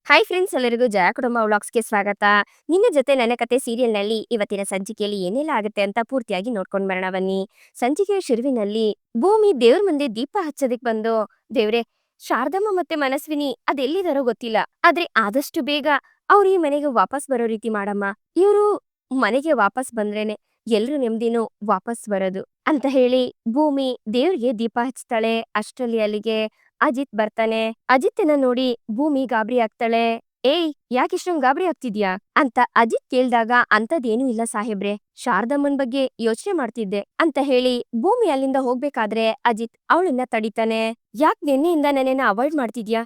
Hi friends, ಎಲ್ಲರಿಗೂ ಜಯ ಕುಟುಂಬ ವ್ಲಾಗ್ಸ್‌ಗೆ ಸ್ವಾಗತ. ನಿಮ್ಮ ಜೊತೆ ನನ್ನ ಕತೆ ಸೀರಿಯಲ್‌ನಲ್ಲಿ ಇವತ್ತಿನ ಸಂಚಿಕೆಯಲ್ಲಿ ಏನೆಲ್ಲ ಆಗುತ್ತೆ ಅಂತ ಪೂರ್ತಿಯಾಗಿ ನೋಡ್ಕೊಂಡು ಬರೋಣ ಬನ್ನಿ. ಸಂಚಿಕೆಯ ಶುರುವಿನಲ್ಲಿ ಭೂಮಿ ದೇವ್ರ ಮುಂದೆ ದೀಪ ಹಚ್ಚೋದಕ್ಕೆ ಬಂದು, ದೇವ್ರೆ, ಶಾರದಮ್ಮ ಮತ್ತೆ ಮನಸ್ವಿನಿ ಅದೆಲ್ಲಿದಾರೋ ಗೊತ್ತಿಲ್ಲ. ಆದ್ರೆ ಆದಷ್ಟು ಬೇಗ ಅವ್ರು ಈ ಮನೆಗೆ ವಾಪಸ್ ಬರೋ ರೀತಿ ಮಾಡಮ್ಮ. ಇವ್ರು ಮನೆಗೆ ವಾಪಸ್ ಬಂದ್ರೇನೆ ಎಲ್ರು ನೆಮ್ಮದಿನೂ ವಾಪಸ್ ಬರೋದು ಅಂತ ಹೇಳಿ ಭೂಮಿ ದೇವ್ರಿಗೆ ದೀಪ ಹಚ್ತಾಳೆ. ಅಷ್ಟರಲ್ಲಿ ಅಲ್ಲಿಗೆ ಅಜಿತ್ ಬರ್ತಾನೆ. ಅಜಿತ್‌ನ ನೋಡಿ ಭೂಮಿ ಗಾಬರಿ ಆಗ್ತಾಳೆ. ಏಯ್, ಯಾಕಿಷ್ಟೊಂದ್ ಗಾಬರಿ ಆಗ್ತಿದ್ಯಾ ಅಂತ ಅಜಿತ್ ಕೇಳ್ದಾಗ, ಅಂತದೇನೂ ಇಲ್ಲ ಸಾಹೇಬ್ರೆ, ಶಾರದಮ್ಮನ್ ಬಗ್ಗೆ ಯೋಚನೆ ಮಾಡ್ತಿದ್ದೆ ಅಂತ ಹೇಳಿ ಭೂಮಿ ಅಲ್ಲಿಂದ ಹೋಗ್ಬೇಕಾದ್ರೆ ಅಜಿತ್ ಅವಳನ್ನ ತಡಿತಾನೆ. ಯಾಕ್ ನಿನ್ನೆಯಿಂದ ನನ್ನನ್ನ ಅವಾಯ್ಡ್ ಮಾಡ್ತಿದ್ಯಾ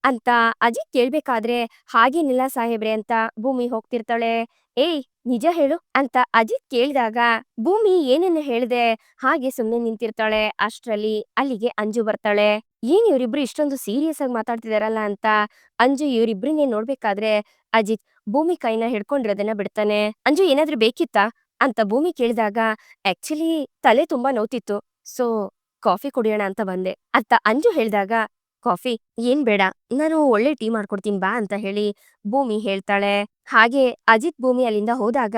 ಅಂತ ಅಜಿತ್ ಕೇಳ್ಬೇಕಾದ್ರೆ, ಹಾಗೇನಿಲ್ಲ ಸಾಹೇಬ್ರೆ ಅಂತ ಭೂಮಿ ಹೋಗ್ತಿರ್ತಾಳೆ. ಏಯ್, ನಿಜ ಹೇಳು ಅಂತ ಅಜಿತ್ ಕೇಳಿದಾಗ ಭೂಮಿ ಏನನ್ನ ಹೇಳ್ದೆ ಹಾಗೆ ಸುಮ್ನೆ ನಿಂತಿರ್ತಾಳೆ. ಅಷ್ಟ್ರಲ್ಲಿ ಅಲ್ಲಿಗೆ ಅಂಜು ಬರ್ತಾಳೆ. ಏನ್ ಇವ್ರಿಬ್ರು ಇಷ್ಟೊಂದು ಸೀರಿಯಸ್ ಆಗಿ ಮಾತಾಡ್ತಿದಾರಲ್ಲ ಅಂತ ಅಂಜು ಇವ್ರಿಬ್ರನ್ನೇ ನೋಡ್ಬೇಕಾದ್ರೆ ಅಜಿತ್ ಭೂಮಿ ಕೈನ ಹಿಡ್ಕೊಂಡಿರೋದನ್ನ ಬಿಡ್ತಾನೆ. ಅಂಜು, ಏನಾದ್ರೂ ಬೇಕಿತ್ತಾ ಅಂತ ಭೂಮಿ ಕೇಳಿದಾಗ, ಆಕ್ಚುಲಿ ತಲೆ ತುಂಬಾ ನೋವ್ತಿತ್ತು, ಸೊ ಕಾಫಿ ಕುಡಿಯೋಣ ಅಂತ ಬಂದೆ ಅಂತ ಅಂಜು ಹೇಳ್ದಾಗ, ಕಾಫಿ ಏನ್ ಬೇಡ, ನಾನು ಒಳ್ಳೆ ಟೀ ಮಾಡ್ಕೊಡ್ತೀನಿ ಬಾ ಅಂತ ಹೇಳಿ ಭೂಮಿ ಹೇಳ್ತಾಳೆ. ಹಾಗೆ ಅಜಿತ್ ಭೂಮಿ ಅಲ್ಲಿಂದ ಹೋದಾಗ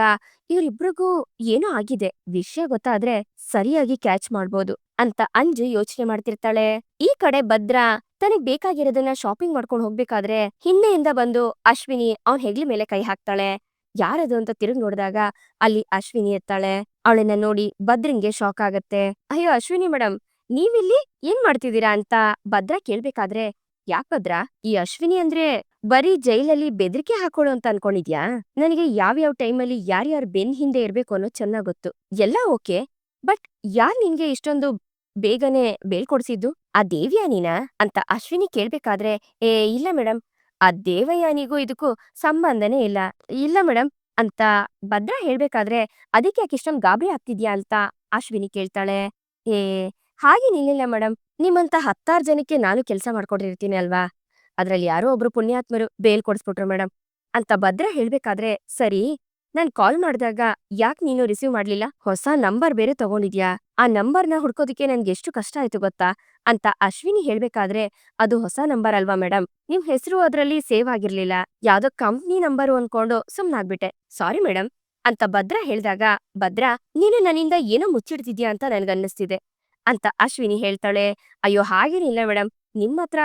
ಇವ್ರಿಬ್ರಿಗೂ ಏನೋ ಆಗಿದೆ, ವಿಷಯ ಗೊತ್ತಾದ್ರೆ ಸರಿಯಾಗಿ ಕ್ಯಾಚ್ ಮಾಡ್ಬೋದು ಅಂತ ಅಂಜು ಯೋಚನೆ ಮಾಡ್ತಿರ್ತಾಳೆ. ಈ ಕಡೆ ಭದ್ರ ತನಗ್ ಬೇಕಾಗಿರೋದನ್ನ ಶಾಪಿಂಗ್ ಮಾಡ್ಕೊಂಡು ಹೋಗ್ಬೇಕಾದ್ರೆ ಹಿಂದೆಯಿಂದ ಬಂದು ಅಶ್ವಿನಿ ಅವನ್ ಹೆಗ್ಲ ಮೇಲೆ ಕೈ ಹಾಕ್ತಾಳೆ. ಯಾರದು ಅಂತ ತಿರುಗ್ ನೋಡಿದಾಗ ಅಲ್ಲಿ ಅಶ್ವಿನಿ ಇರ್ತಾಳೆ. ಅವಳನ್ನ ನೋಡಿ ಭದ್ರಂಗೆ ಶಾಕ್ ಆಗತ್ತೆ. ಅಯ್ಯೋ ಅಶ್ವಿನಿ ಮೇಡಮ್, ನೀವಿಲ್ಲಿ ಏನ್ ಮಾಡ್ತಿದ್ದೀರಾ ಅಂತ ಭದ್ರ ಕೇಳ್ಬೇಕಾದ್ರೆ, ಯಾಕ್ ಭದ್ರ, ಈ ಅಶ್ವಿನಿ ಅಂದ್ರೆ ಬರೀ ಜೈಲಲ್ಲಿ ಬೆದರಿಕೆ ಹಾಕೋಳು ಅಂತ ಅನ್ಕೊಂಡಿದ್ಯಾ? ನನಗೆ ಯಾವ್ಯಾವ ಟೈಮಲ್ಲಿ ಯಾರ್ಯಾರ್ ಬೆನ್ ಹಿಂದೆ ಇರ್ಬೇಕು ಅನ್ನೋ ಚೆನ್ನಾಗ್ ಗೊತ್ತು. ಎಲ್ಲ ಓಕೆ, ಬಟ್ ಯಾರ್ ನಿನ್ಗೆ ಇಷ್ಟೊಂದು ಬೇಗನೆ ಬೇಳ್ಕೊಡ್ಸಿದ್ದು? ಆ ದೇವ್ಯಾನಿನಾ ಅಂತ ಅಶ್ವಿನಿ ಕೇಳ್ಬೇಕಾದ್ರೆ, ಇಲ್ಲ ಮೇಡಮ್, ಆ ದೇವಯಾನಿಗೂ ಇದಕ್ಕೂ ಸಂಬಂಧನೇ ಇಲ್ಲ. ಇಲ್ಲ ಮೇಡಮ್ ಅಂತ ಭದ್ರ ಹೇಳ್ಬೇಕಾದ್ರೆ, ಅದಕ್ಕೆ ಯಾಕೆ ಇಷ್ಟೊಂದು ಗಾಬರಿ ಆಗ್ತಿದ್ಯಾ ಅಂತ ಅಶ್ವಿನಿ ಕೇಳ್ತಾಳೆ. ಏ ಹಾಗೇನಿಲ್ಲ ಮೇಡಮ್, ನಿಮ್ಮಂತ 10 ಜನಕ್ಕೆ ನಾನು ಕೆಲಸ ಮಾಡ್ಕೊಂಡಿರ್ತೀನಿ ಅಲ್ವಾ, ಅದ್ರಲ್ಲಿ ಯಾರೋ ಒಬ್ರು ಪುಣ್ಯಾತ್ಮರು ಬೇಲ್ ಕೊಡಿಸ್ಬಿಟ್ರು ಮೇಡಮ್ ಅಂತ ಭದ್ರ ಹೇಳ್ಬೇಕಾದ್ರೆ, ಸರಿ, ನಾನ್ ಕಾಲ್ ಮಾಡಿದಾಗ ಯಾಕ್ ನೀನು ರಿಸೀವ್ ಮಾಡ್ಲಿಲ್ಲ? ಹೊಸ ನಂಬರ್ ಬೇರೆ ತಗೊಂಡಿದ್ಯಾ? ಆ ನಂಬರ್ನ ಹುಡ್ಕೋದಿಕ್ಕೆ ನನ್ಗೆ ಎಷ್ಟು ಕಷ್ಟ ಆಯ್ತು ಗೊತ್ತಾ ಅಂತ ಅಶ್ವಿನಿ ಹೇಳ್ಬೇಕಾದ್ರೆ, ಅದು ಹೊಸ ನಂಬರ್ ಅಲ್ವಾ ಮೇಡಮ್, ನಿಮ್ ಹೆಸರು ಅದ್ರಲ್ಲಿ ಸೇವ್ ಆಗಿರ್ಲಿಲ್ಲ, ಯಾವ್ದೋ ಕಂಪ್ನಿ ನಂಬರು ಅನ್ಕೊಂಡು ಸುಮ್ನಾಗ್ಬಿಟ್ಟೆ, ಸಾರಿ ಮೇಡಮ್ ಅಂತ ಭದ್ರ ಹೇಳ್ದಾಗ, ಭದ್ರ, ನೀನು ನನ್ನಿಂದ ಏನೋ ಮುಚ್ಚಿಡ್ತಿದ್ಯಾ ಅಂತ ನನ್ಗನ್ನಿಸ್ತಿದೆ ಅಂತ ಅಶ್ವಿನಿ ಹೇಳ್ತಾಳೆ. ಅಯ್ಯೋ ಹಾಗೇನಿಲ್ಲ ಮೇಡಮ್, ನಿಮ್ಮತ್ರ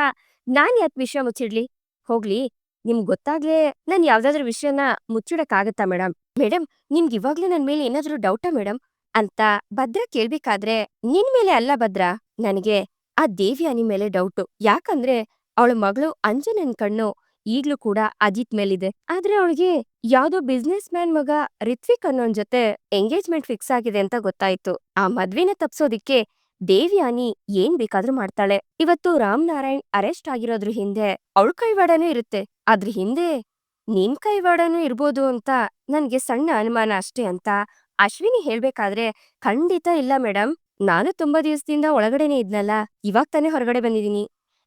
ನಾನ್ ಯಾಕ್ ವಿಷಯ ಮುಚ್ಚಿಡ್ಲಿ? ಹೋಗ್ಲಿ, ನಿಮ್ಗ್ ಗೊತ್ತಾಗ್ಲೇ ನಾನ್ ಯಾವ್ದಾದ್ರೂ ವಿಷಯನ ಮುಚ್ಚಿಡಕ್ಕಾಗತ್ತಾ ಮೇಡಮ್? ಮೇಡಮ್, ನಿಮ್ಗ್ ಇವಾಗ್ಲೂ ನನ್ ಮೇಲೆ ಏನಾದ್ರೂ ಡೌಟಾ ಮೇಡಮ್ ಅಂತ ಭದ್ರ ಕೇಳ್ಬೇಕಾದ್ರೆ, ನಿನ್ ಮೇಲೆ ಅಲ್ಲ ಭದ್ರ, ನನಗೆ ಆ ದೇವ್ಯಾನಿ ಮೇಲೆ ಡೌಟು. ಯಾಕಂದ್ರೆ ಅವಳ ಮಗಳು ಅಂಜನನ್ ಕಣ್ಣು ಈಗ್ಲೂ ಕೂಡ ಅಜಿತ್ ಮೇಲಿದೆ. ಆದ್ರೆ ಅವಳಿಗೆ ಯಾವ್ದೋ ಬಿಸ್ನೆಸ್ ಮ್ಯಾನ್ ಮಗ ರಿತ್ವಿಕ್ ಅನ್ನೋನ್ ಜೊತೆ ಎಂಗೇಜ್ಮೆಂಟ್ ಫಿಕ್ಸ್ ಆಗಿದೆ ಅಂತ ಗೊತ್ತಾಯ್ತು. ಆ ಮದ್ವೆನ ತಪ್ಸೋದಿಕ್ಕೆ ದೇವ್ಯಾನಿ ಏನ್ ಬೇಕಾದ್ರೂ ಮಾಡ್ತಾಳೆ. ಇವತ್ತು ರಾಮನಾರಾಯಣ್ ಅರೆಸ್ಟ್ ಆಗಿರೋದ್ರ ಹಿಂದೆ ಅವಳ ಕೈವಾಡನೂ ಇರುತ್ತೆ, ಅದ್ರ ಹಿಂದೆ ನಿನ್ ಕೈವಾಡನೂ ಇರ್ಬೋದು ಅಂತ ನನ್ಗೆ ಸಣ್ಣ ಅನುಮಾನ ಅಷ್ಟೇ ಅಂತ ಅಶ್ವಿನಿ ಹೇಳ್ಬೇಕಾದ್ರೆ, ಖಂಡಿತ ಇಲ್ಲ ಮೇಡಮ್, ನಾನು ತುಂಬಾ ದಿವಸದಿಂದ ಒಳಗಡೆನೆ ಇದ್ನಲ್ಲ, ಇವಾಗ್ ತಾನೇ ಹೊರಗಡೆ ಬಂದಿದೀನಿ,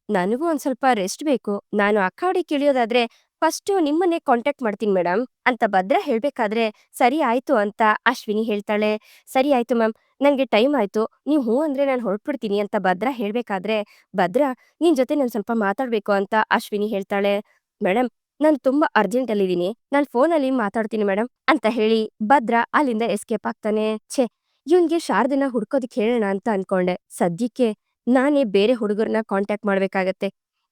ನನಗೂ ಒಂದ್ ಸ್ವಲ್ಪ ರೆಸ್ಟ್ ಬೇಕು, ನಾನು ಅಖಾಡಕ್ಕೆ ಇಳಿಯೋದಾದ್ರೆ ಫಸ್ಟ್ ನಿಮ್ಮನ್ನೇ ಕಾಂಟ್ಯಾಕ್ಟ್ ಮಾಡ್ತೀನಿ ಮೇಡಮ್ ಅಂತ ಭದ್ರ ಹೇಳ್ಬೇಕಾದ್ರೆ, ಸರಿ ಆಯ್ತು ಅಂತ ಅಶ್ವಿನಿ ಹೇಳ್ತಾಳೆ. ಸರಿ ಆಯ್ತು ಮ್ಯಾಮ್, ನಂಗೆ ಟೈಮ್ ಆಯ್ತು, ನೀವ್ ಹ್ಞೂ ಅಂದ್ರೆ ನಾನು ಹೊರಟ್ಬಿಡ್ತೀನಿ ಅಂತ ಭದ್ರ ಹೇಳ್ಬೇಕಾದ್ರೆ, ಭದ್ರ, ನಿನ್ ಜೊತೆ ನಾನು ಸ್ವಲ್ಪ ಮಾತಾಡ್ಬೇಕು ಅಂತ ಅಶ್ವಿನಿ ಹೇಳ್ತಾಳೆ. ಮೇಡಮ್, ನಾನು ತುಂಬಾ ಅರ್ಜೆಂಟ್ ಅಲ್ಲಿದ್ದೀನಿ, ನಾನು ಫೋನಲ್ಲಿ ಮಾತಾಡ್ತೀನಿ ಮೇಡಮ್ ಅಂತ ಹೇಳಿ ಭದ್ರ ಅಲ್ಲಿಂದ ಎಸ್ಕೇಪ್ ಆಗ್ತಾನೆ. ಛೇ, ಇವ್ನ್ಗೆ ಶಾರದನ್ನ ಹುಡ್ಕೋದಿಕ್ ಹೇಳೋಣ ಅಂತ ಅನ್ಕೊಂಡೆ, ಸದ್ಯಕ್ಕೆ ನಾನೇ ಬೇರೆ ಹುಡುಗರನ್ನ ಕಾಂಟ್ಯಾಕ್ಟ್ ಮಾಡ್ಬೇಕಾಗತ್ತೆ.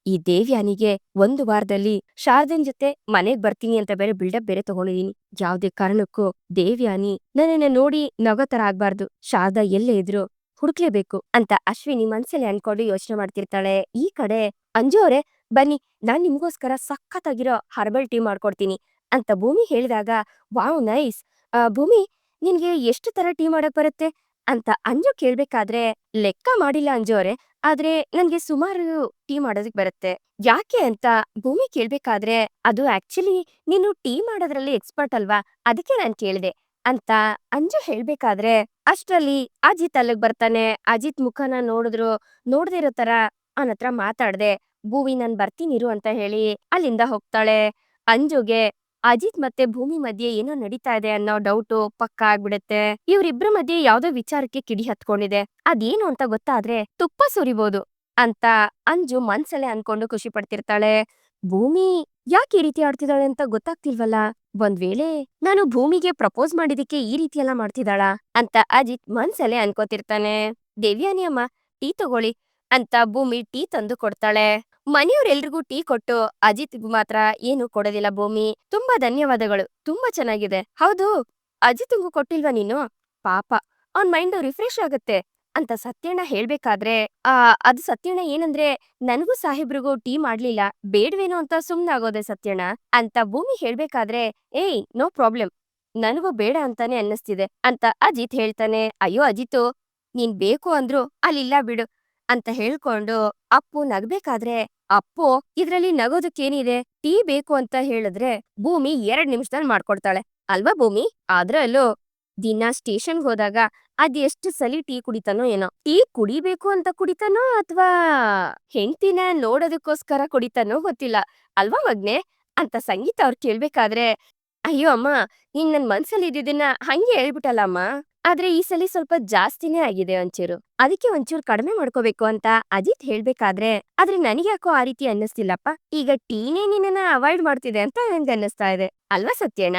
ಈ ದೇವ್ಯಾನಿಗೆ 1 ವಾರದಲ್ಲಿ ಶಾರದನ್ ಜೊತೆ ಮನೆಗ್ ಬರ್ತೀನಿ ಅಂತ ಬೇರೆ ಬಿಲ್ಡಪ್ ಬೇರೆ ತಗೊಂಡಿದೀನಿ. ಯಾವ್ದೇ ಕಾರಣಕ್ಕೂ ದೇವ್ಯಾನಿ ನನ್ನನ್ನ ನೋಡಿ ನಗೋ ತರ ಆಗ್ಬಾರ್ದು, ಶಾರದಾ ಎಲ್ಲೇ ಇದ್ರು ಹುಡುಕ್ಲೇಬೇಕು ಅಂತ ಅಶ್ವಿನಿ ಮನ್ಸಲ್ಲಿ ಅನ್ಕೊಂಡು ಯೋಚನೆ ಮಾಡ್ತಿರ್ತಾಳೆ. ಈ ಕಡೆ ಅಂಜು ಅವ್ರೆ, ಬನ್ನಿ, ನಾನ್ ನಿಮ್ಗೋಸ್ಕರ ಸಖತ್ತಾಗಿರೋ ಹರ್ಬಲ್ ಟೀ ಮಾಡ್ಕೊಡ್ತೀನಿ ಅಂತ ಭೂಮಿ ಹೇಳಿದಾಗ, ವಾವ್ ನೈಸ್, ಭೂಮಿ, ನಿನ್ಗೆ ಎಷ್ಟು ತರ ಟೀ ಮಾಡಕ್ ಬರುತ್ತೆ ಅಂತ ಅಂಜು ಕೇಳ್ಬೇಕಾದ್ರೆ, ಲೆಕ್ಕ ಮಾಡಿಲ್ಲ ಅಂಜು ಅವ್ರೆ, ಆದ್ರೆ ನನ್ಗೆ ಸುಮಾರು ಟೀ ಮಾಡೋದಕ್ ಬರುತ್ತೆ. ಯಾಕೆ ಅಂತ ಭೂಮಿ ಕೇಳ್ಬೇಕಾದ್ರೆ, ಅದು ಆಕ್ಚುಲಿ ನೀನು ಟೀ ಮಾಡೋದ್ರಲ್ಲಿ ಎಕ್ಸ್ಪರ್ಟ್ ಅಲ್ವಾ, ಅದಕ್ಕೆ ನಾನ್ ಕೇಳ್ದೆ ಅಂತ ಅಂಜು ಹೇಳ್ಬೇಕಾದ್ರೆ, ಅಷ್ಟ್ರಲ್ಲಿ ಅಜಿತ್ ಅಲ್ಲಿಗ್ ಬರ್ತಾನೆ. ಅಜಿತ್ ಮುಖನ ನೋಡಿದ್ರು ನೋಡ್ದೇ ಇರೋ ತರ ಅವನತ್ರ ಮಾತಾಡ್ದೆ ಭೂಮಿ ನಾನ್ ಬರ್ತೀನಿರು ಅಂತ ಹೇಳಿ ಅಲ್ಲಿಂದ ಹೋಗ್ತಾಳೆ. ಅಂಜುಗೆ ಅಜಿತ್ ಮತ್ತೆ ಭೂಮಿ ಮಧ್ಯೆ ಏನೋ ನಡೀತಾ ಇದೆ ಅನ್ನೋ ಡೌಟು ಪಕ್ಕಾ ಆಗ್ಬಿಡುತ್ತೆ. ಇವ್ರಿಬ್ರ ಮಧ್ಯೆ ಯಾವ್ದೋ ವಿಚಾರಕ್ಕೆ ಕಿಡಿ ಹತ್ಕೊಂಡಿದೆ, ಅದೇನು ಅಂತ ಗೊತ್ತಾದ್ರೆ ತುಪ್ಪ ಸುರಿಬೋದು ಅಂತ ಅಂಜು ಮನ್ಸಲ್ಲೇ ಅನ್ಕೊಂಡು ಖುಷಿ ಪಡ್ತಿರ್ತಾಳೆ. ಭೂಮಿ ಯಾಕೆ ಈ ರೀತಿ ಆಡ್ತಿದ್ದಾಳೆ ಅಂತ ಗೊತ್ತಾಗ್ತಿಲ್ವಲ್ಲ. ಒಂದ್ ವೇಳೆ ನಾನು ಭೂಮಿಗೆ ಪ್ರಪೋಸ್ ಮಾಡಿದಕ್ಕೆ ಈ ರೀತಿ ಎಲ್ಲ ಮಾಡ್ತಿದ್ದಾಳ ಅಂತ ಅಜಿತ್ ಮನ್ಸಲ್ಲೇ ಅನ್ಕೋತಿರ್ತಾನೆ. ದೇವ್ಯಾನಿ ಅಮ್ಮ, ಟೀ ತಗೊಳ್ಳಿ ಅಂತ ಭೂಮಿ ಟೀ ತಂದು ಕೊಡ್ತಾಳೆ. ಮನೆಯವ್ರೆಲ್ರಿಗೂ ಟೀ ಕೊಟ್ಟು ಅಜಿತ್‌ಗ್ ಮಾತ್ರ ಏನು ಕೊಡೋದಿಲ್ಲ ಭೂಮಿ. ತುಂಬಾ ಧನ್ಯವಾದಗಳು. ತುಂಬಾ ಚೆನ್ನಾಗಿದೆ. ಹೌದು, ಅಜಿತ್‌ಗೂ ಕೊಟ್ಟಿಲ್ವಾ ನೀನು? ಪಾಪ, ಅವ್ನ್ ಮೈಂಡು ರಿಫ್ರೆಶ್ ಆಗತ್ತೆ ಅಂತ ಸತ್ಯಣ್ಣ ಹೇಳ್ಬೇಕಾದ್ರೆ, ಅದು ಸತ್ಯಣ್ಣ ಏನಂದ್ರೆ, ನನಗೂ ಸಾಹೇಬ್ರಿಗೂ ಟೀ ಮಾಡ್ಲಿಲ್ಲ, ಬೇಡ್ವೇನೋ ಅಂತ ಸುಮ್ನಾಗೋದೆ ಸತ್ಯಣ್ಣ ಅಂತ ಭೂಮಿ ಹೇಳ್ಬೇಕಾದ್ರೆ, ಏಯ್ ನೋ ಪ್ರಾಬ್ಲಮ್, ನನಗೂ ಬೇಡ ಅಂತಾನೆ ಅನ್ನಿಸ್ತಿದೆ ಅಂತ ಅಜಿತ್ ಹೇಳ್ತಾನೆ. ಅಯ್ಯೋ ಅಜಿತು, ನೀನ್ ಬೇಕು ಅಂದ್ರು ಅಲ್ಲಿಲ್ಲ ಬಿಡು ಅಂತ ಹೇಳ್ಕೊಂಡು ಅಪ್ಪು ನಗ್ಬೇಕಾದ್ರೆ, ಅಪ್ಪು ಇದ್ರಲ್ಲಿ ನಗೋದಕ್ಕೇನಿದೆ, ಟೀ ಬೇಕು ಅಂತ ಹೇಳಿದ್ರೆ ಭೂಮಿ 2 ನಿಮಿಷದಲ್ಲಿ ಮಾಡ್ಕೊಡ್ತಾಳೆ ಅಲ್ವಾ ಭೂಮಿ? ಅದ್ರಲ್ಲೂ ದಿನ ಸ್ಟೇಷನ್‌ಗ್ ಹೋದಾಗ ಅದೆಷ್ಟ್ ಸಲಿ ಟೀ ಕುಡಿತಾನೋ ಏನೋ. ಟೀ ಕುಡಿಬೇಕು ಅಂತ ಕುಡಿತಾನೋ ಅಥವಾ ಹೆಂಡ್ತಿನ ನೋಡೋದಕ್ಕೋಸ್ಕರ ಕುಡಿತಾನೋ ಗೊತ್ತಿಲ್ಲ. ಅಲ್ವಾ ಮಗ್ನೆ? ಅಂತ ಸಂಗೀತ ಅವ್ರ್ ಕೇಳ್ಬೇಕಾದ್ರೆ, ಅಯ್ಯೋ ಅಮ್ಮ, ನೀನ್ ನನ್ ಮನ್ಸಲ್ಲಿ ಇದ್ದಿದ್ದನ್ನ ಹಂಗೆ ಹೇಳ್ಬಿಟ್ಟಲ್ಲ ಅಮ್ಮ. ಆದ್ರೆ ಈ ಸಲಿ ಸ್ವಲ್ಪ ಜಾಸ್ತಿನೇ ಆಗಿದೆ ಒಂಚೂರು. ಅದಕ್ಕೆ ಒಂಚೂರು ಕಡಿಮೆ ಮಾಡ್ಕೋಬೇಕು ಅಂತ ಅಜಿತ್ ಹೇಳ್ಬೇಕಾದ್ರೆ, ಆದ್ರೆ ನನಗ್ಯಾಕೋ ಆ ರೀತಿ ಅನ್ನಿಸ್ತಿಲ್ಲಪ್ಪ. ಈಗ ಟೀನೇ ನಿನ್ನನ್ನ ಅವಾಯ್ಡ್ ಮಾಡ್ತಿದೆ ಅಂತ ನಂಗನ್ನಿಸ್ತಾ ಇದೆ. ಅಲ್ವಾ ಸತ್ಯಣ್ಣ?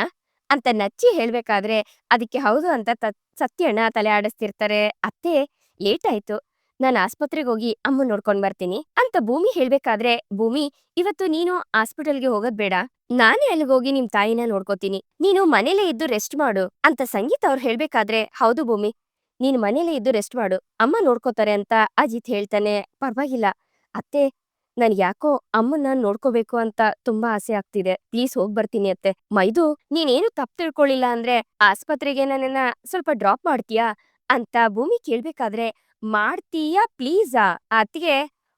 ಅಂತ ನಚ್ಚಿ ಹೇಳ್ಬೇಕಾದ್ರೆ, ಅದಕ್ಕೆ ಹೌದು ಅಂತ ಸತ್ಯಣ್ಣ ತಲೆ ಆಡಿಸ್ತಿರ್ತಾರೆ. ಅತ್ತೆ, ಲೇಟ್ ಆಯ್ತು, ನಾನ್ ಆಸ್ಪತ್ರೆಗೋಗಿ ಅಮ್ಮನ್ ನೋಡ್ಕೊಂಡ್ ಬರ್ತೀನಿ ಅಂತ ಭೂಮಿ ಹೇಳ್ಬೇಕಾದ್ರೆ, ಭೂಮಿ, ಇವತ್ತು ನೀನು ಆಸ್ಪಿಟಲ್‌ಗೆ ಹೋಗೋದ್ ಬೇಡ, ನಾನೇ ಅಲ್ಲಿಗೋಗಿ ನಿಮ್ ತಾಯಿನ ನೋಡ್ಕೋತೀನಿ, ನೀನು ಮನೇಲೇ ಇದ್ದು ರೆಸ್ಟ್ ಮಾಡು ಅಂತ ಸಂಗೀತ ಅವ್ರು ಹೇಳ್ಬೇಕಾದ್ರೆ, ಹೌದು ಭೂಮಿ, ನೀನು ಮನೇಲೇ ಇದ್ದು ರೆಸ್ಟ್ ಮಾಡು, ಅಮ್ಮ ನೋಡ್ಕೋತಾರೆ ಅಂತ ಅಜಿತ್ ಹೇಳ್ತಾನೆ. ಪರ್ವಾಗಿಲ್ಲ ಅತ್ತೆ, ಯಾಕೋ ಅಮ್ಮನ್ನ ನೋಡ್ಕೋಬೇಕು ಅಂತ ತುಂಬಾ ಆಸೆ ಆಗ್ತಿದೆ, ಪ್ಲೀಸ್ ಹೋಗ್ ಬರ್ತೀನಿ ಅತ್ತೆ. ಮೈದು, ನೀನೇನು ತಪ್ಪು ತಿಳ್ಕೊಳ್ಳಿಲ್ಲ ಅಂದ್ರೆ ಆಸ್ಪತ್ರೆಗೆ ನನ್ನನ್ನ ಸ್ವಲ್ಪ ಡ್ರಾಪ್ ಮಾಡ್ತೀಯಾ ಅಂತ ಭೂಮಿ ಕೇಳ್ಬೇಕಾದ್ರೆ, ಮಾಡ್ತೀಯಾ ಪ್ಲೀಸಾ? ಅತ್ಗೆ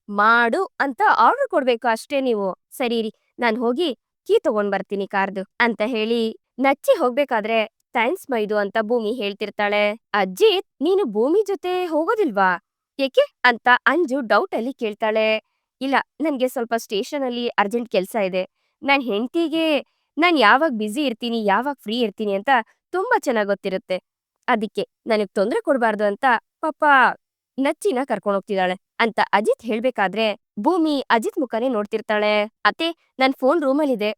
ಮಾಡು ಅಂತ ಆರ್ಡರ್ ಕೊಡ್ಬೇಕು ಅಷ್ಟೇ ನೀವು. ಸರಿ ರೀ, ನಾನ್ ಹೋಗಿ ಕೀ ತಗೊಂಡ್ ಬರ್ತೀನಿ ಕಾರ್ದು ಅಂತ ಹೇಳಿ ನಚ್ಚಿ ಹೋಗ್ಬೇಕಾದ್ರೆ, ಥ್ಯಾಂಕ್ಸ್ ಮೈದು ಅಂತ ಭೂಮಿ ಹೇಳ್ತಿರ್ತಾಳೆ. ಅಜ್ಜಿತ್, ನೀನು ಭೂಮಿ ಜೊತೆ ಹೋಗೋದಿಲ್ವಾ? ಏಕೆ ಅಂತ ಅಂಜು ಡೌಟ್ ಅಲ್ಲಿ ಕೇಳ್ತಾಳೆ. ಇಲ್ಲ, ನನ್ಗೆ ಸ್ವಲ್ಪ ಸ್ಟೇಷನ್ ಅಲ್ಲಿ ಅರ್ಜೆಂಟ್ ಕೆಲ್ಸ ಇದೆ. ನನ್ ಹೆಂಡ್ತಿಗೆ ನಾನ್ ಯಾವಾಗ್ ಬ್ಯುಸಿ ಇರ್ತೀನಿ, ಯಾವಾಗ್ ಫ್ರೀ ಇರ್ತೀನಿ ಅಂತ ತುಂಬಾ ಚೆನ್ನಾಗ್ ಗೊತ್ತಿರುತ್ತೆ. ಅದಿಕ್ಕೆ ನನಗ್ ತೊಂದ್ರೆ ಕೊಡ್ಬಾರ್ದು ಅಂತ ಪಾಪ ನಚ್ಚಿನ ಕರ್ಕೊಂಡ್ ಹೋಗ್ತಿದ್ದಾಳೆ ಅಂತ ಅಜಿತ್ ಹೇಳ್ಬೇಕಾದ್ರೆ, ಭೂಮಿ ಅಜಿತ್ ಮುಖನೇ ನೋಡ್ತಿರ್ತಾಳೆ. ಅತ್ತೆ, ನನ್ ಫೋನ್ ರೂಮಲ್ಲಿದೆ,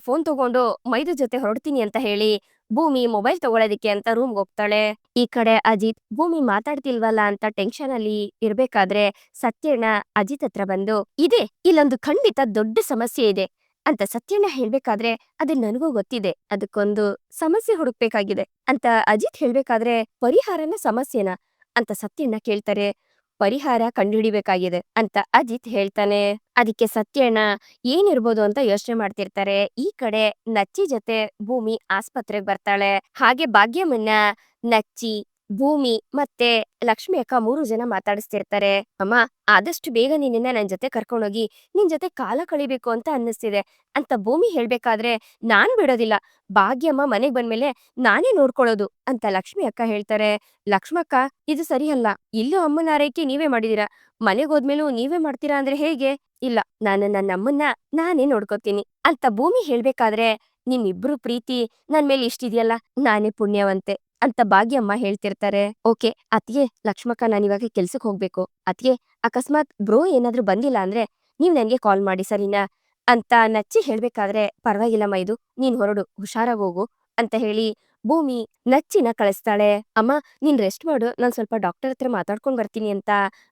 ಫೋನ್ ತಗೊಂಡು ಮೈದು ಜೊತೆ ಹೊರಡ್ತೀನಿ ಅಂತ ಹೇಳಿ ಭೂಮಿ ಮೊಬೈಲ್ ತಗೊಳೋದಿಕ್ಕೆ ಅಂತ ರೂಮ್‌ಗೆ ಹೋಗ್ತಾಳೆ. ಈ ಕಡೆ ಅಜಿತ್ ಭೂಮಿ ಮಾತಾಡ್ತಿಲ್ವಲ್ಲ ಅಂತ ಟೆನ್ಷನ್ ಅಲ್ಲಿ ಇರ್ಬೇಕಾದ್ರೆ, ಸತ್ಯಣ್ಣ ಅಜಿತ್ ಹತ್ರ ಬಂದು, ಇದೆ, ಇಲ್ಲೊಂದು ಖಂಡಿತ ದೊಡ್ಡ ಸಮಸ್ಯೆ ಇದೆ ಅಂತ ಸತ್ಯಣ್ಣ ಹೇಳ್ಬೇಕಾದ್ರೆ, ಅದು ನನಗೂ ಗೊತ್ತಿದೆ, ಅದಕ್ಕೊಂದು ಸಮಸ್ಯೆ ಹುಡುಕ್ಬೇಕಾಗಿದೆ ಅಂತ ಅಜಿತ್ ಹೇಳ್ಬೇಕಾದ್ರೆ, ಪರಿಹಾರನ ಸಮಸ್ಯೆನಾ ಅಂತ ಸತ್ಯಣ್ಣ ಕೇಳ್ತಾರೆ. ಪರಿಹಾರ ಕಂಡುಹಿಡಿಬೇಕಾಗಿದೆ ಅಂತ ಅಜಿತ್ ಹೇಳ್ತಾನೆ. ಅದಕ್ಕೆ ಸತ್ಯಣ್ಣ ಏನಿರ್ಬೋದು ಅಂತ ಯೋಚನೆ ಮಾಡ್ತಿರ್ತಾರೆ. ಈ ಕಡೆ ನಚ್ಚಿ ಜೊತೆ ಭೂಮಿ ಆಸ್ಪತ್ರೆಗೆ ಬರ್ತಾಳೆ. ಹಾಗೆ ಭಾಗ್ಯಮ್ಮನ್ನ ನಚ್ಚಿ, ಭೂಮಿ ಮತ್ತೆ ಲಕ್ಷ್ಮಿ ಅಕ್ಕ 3 ಜನ ಮಾತಾಡಿಸ್ತಿರ್ತಾರೆ. ಅಮ್ಮ, ಆದಷ್ಟು ಬೇಗ ನಿನ್ನನ್ನ ನನ್ ಜೊತೆ ಕರ್ಕೊಂಡೋಗಿ ನಿನ್ ಜೊತೆ ಕಾಲ ಕಳಿಬೇಕು ಅಂತ ಅನ್ನಿಸ್ತಿದೆ ಅಂತ ಭೂಮಿ ಹೇಳ್ಬೇಕಾದ್ರೆ, ನಾನ್ ಬಿಡೋದಿಲ್ಲ, ಭಾಗ್ಯಮ್ಮ ಮನೆಗ್ ಬಂದ್ಮೇಲೆ ನಾನೇ ನೋಡ್ಕೊಳ್ಳೋದು ಅಂತ ಲಕ್ಷ್ಮಿ ಅಕ್ಕ ಹೇಳ್ತಾರೆ. ಲಕ್ಷ್ಮಕ್ಕ, ಇದು ಸರಿಯಲ್ಲ, ಇಲ್ಲೂ ಅಮ್ಮನ ಆರೈಕೆ ನೀವೇ ಮಾಡಿದೀರಾ, ಮನೆಗೋದ್ಮೇಲೂ ನೀವೇ ಮಾಡ್ತೀರಾ ಅಂದ್ರೆ ಹೇಗೆ? ಇಲ್ಲ, ನಾನು ನನ್ನ ಅಮ್ಮನ್ನ ನಾನೇ ನೋಡ್ಕೋತೀನಿ ಅಂತ ಭೂಮಿ ಹೇಳ್ಬೇಕಾದ್ರೆ, ನಿಮ್ಮಿಬ್ರು ಪ್ರೀತಿ ನನ್ ಮೇಲೆ ಇಷ್ಟಿದ್ಯಲ್ಲ, ನಾನೇ ಪುಣ್ಯವಂತೆ ಅಂತ ಭಾಗ್ಯಮ್ಮ ಹೇಳ್ತಿರ್ತಾರೆ. ಓಕೆ ಅತ್ಗೆ, ಲಕ್ಷ್ಮಕ್ಕ, ನಾನಿವಾಗ ಕೆಲ್ಸಕ್ ಹೋಗ್ಬೇಕು. ಅತ್ಗೆ, ಅಕಸ್ಮಾತ್ ಬ್ರೋ ಏನಾದ್ರೂ ಬಂದಿಲ್ಲ ಅಂದ್ರೆ ನೀವ್ ನನ್ಗೆ ಕಾಲ್ ಮಾಡಿ, ಸರಿನಾ ಅಂತ ನಚ್ಚಿ ಹೇಳ್ಬೇಕಾದ್ರೆ, ಪರವಾಗಿಲ್ಲ ಮೈದು, ನೀನ್ ಹೊರಡು, ಹುಷಾರಾಗ್ ಹೋಗು ಅಂತ ಹೇಳಿ ಭೂಮಿ ನಚ್ಚಿನ ಕಳಿಸ್ತಾಳೆ. ಅಮ್ಮ, ನೀನ್ ರೆಸ್ಟ್ ಮಾಡು, ನಾನ್ ಸ್ವಲ್ಪ ಡಾಕ್ಟರ್ ಹತ್ರ ಮಾತಾಡ್ಕೊಂಡ್ ಬರ್ತೀನಿ ಅಂತ